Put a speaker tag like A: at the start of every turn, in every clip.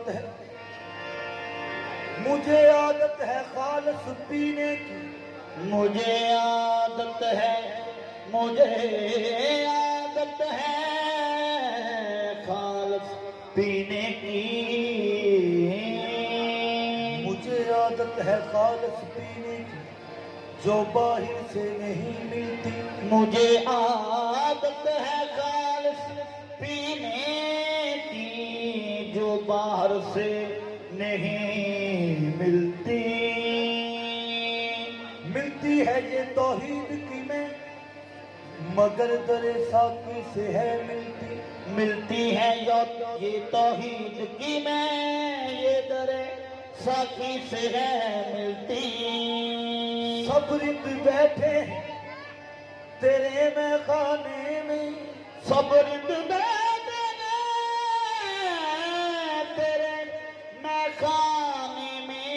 A: है, मुझे आदत है खालस पीने की,
B: मुझे आदत है, मुझे आदत है खालस पीने की,
A: मुझे आदत है खालस पीने की जो बाहर से नहीं मिलती,
B: मुझे आदत है खालस पीने की जो बाहर से नहीं मिलती,
A: मिलती है ये तौहीद की मैं मगर दरे साकी से है मिलती,
B: मिलती है ये तौहीद की मैं ये दरे साकी से है मिलती,
A: सब रिद बैठे तेरे मैं खाने में,
B: सब रिद बैठे तेरे मैं खाने में,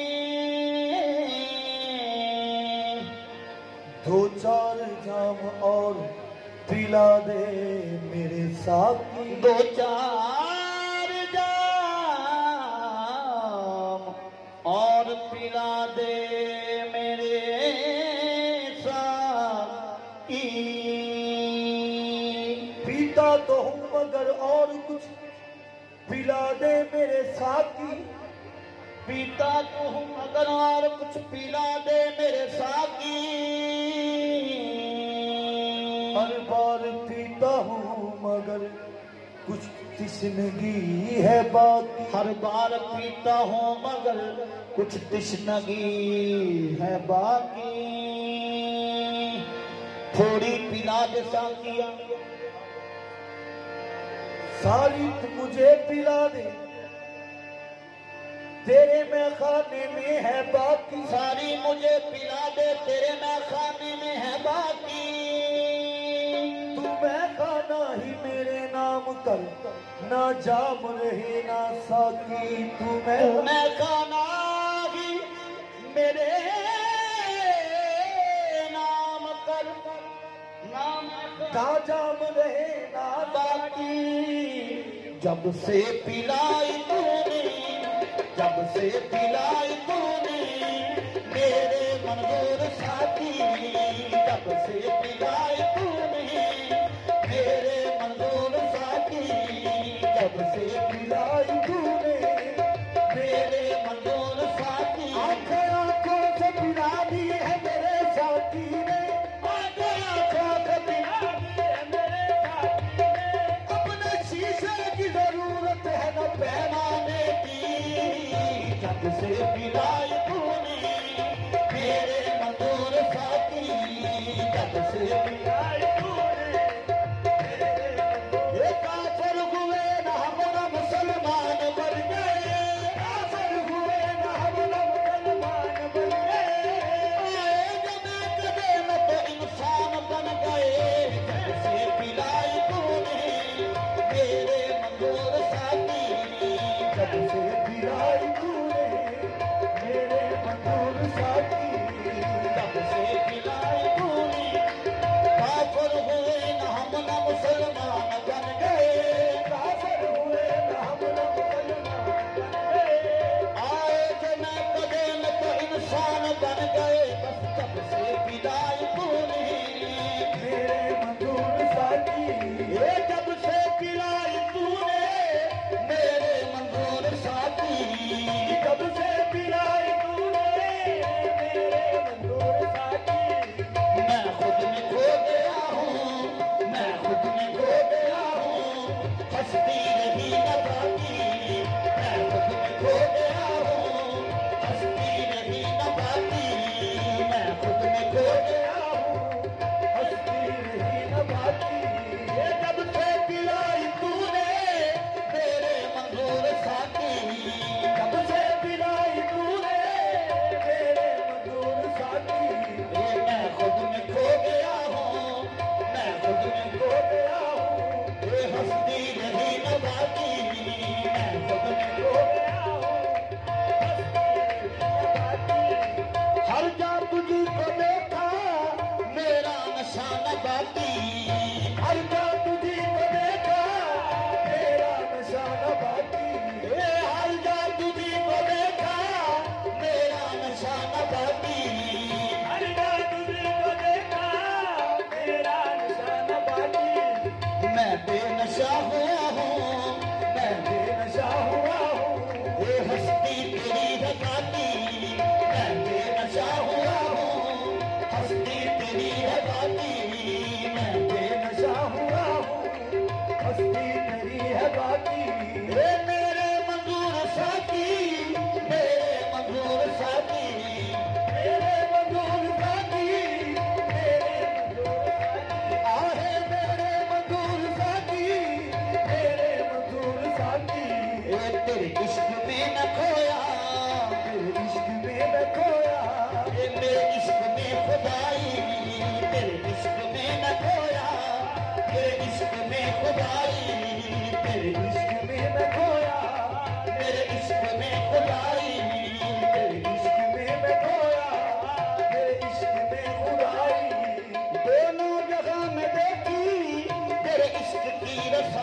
A: दो चार जाम और पिला दे मेरे साकी,
B: दो चार जाम और पिला दे मेरे साकी,
A: पीता तो हूँ मगर और कुछ पिला दे मेरे साकी,
B: पीता तो हूँ मगर और कुछ पिला दे मेरे साकी,
A: हर बार पीता हूँ मगर कुछ तिश्नगी है बाकी,
B: हर बार पीता हूँ मगर कुछ तिश्नगी है बाकी, थोड़ी पिला दे साकिया,
A: सारी तू मुझे पिला दे तेरे मैं खाने में है बाकी,
B: सारी मुझे पिला दे तेरे मैं खाने में है बाकी,
A: तू मैं खाना ही मेरे नाम कर ना जाम रहे ना साकी, तू
B: मैं खाना ही मेरे नाम कर नाम
A: ना जाम रहे ना
B: बाकी, जब से पिलाई तूने, जब से पिलाई तूने मेरे मंजूर साथी, जब से पिलाई तूने मेरे मंजूर साथी, जब से
A: पिलाई तूने
B: मेरे मंजूर साथी,
A: आंखें आंखों से पिला दी है मेरे साथी ने,
B: आंखें आंखों से पिला दी है मेरे साथी ने,
A: अपने शीशे की जरूरत है न
B: पैमाने की, जब से पिलाई तूने मेरे मंजूर साथी, जब से पिलाई तूने बेनशा हुआ हूँ,
A: मैं बेनशा हुआ हूँ,
B: ये हस्ती तेरी है बाकी, मैं बेनशा हुआ हूँ, हस्ती तेरी है बाकी, मैं
A: बेनशा हुआ हूँ, हस्ती तेरी है बाकी।
B: मेरे मंजूर साथी, मेरे मंजूर साथी,
A: मेरे मधुर साथी, मेरे मधुर साथी, आहे मेरे मधुर साथी, मेरे मधुर साथी।
B: तेरे इश्क में न खोया,
A: तेरे इश्क में न खोया,
B: मेरे इश्क में खुदाई, तेरे इश्क में न खोया, तेरे इश्क में खुदाई, तेरे
A: इश्क में न खोया,
B: मेरे इश्क में खुदाई,
A: तेरे इश्क में न खोया, तेरे इश्क में खुदाई।
B: दोनों जगह में देखी तेरे इश्क की रसाई।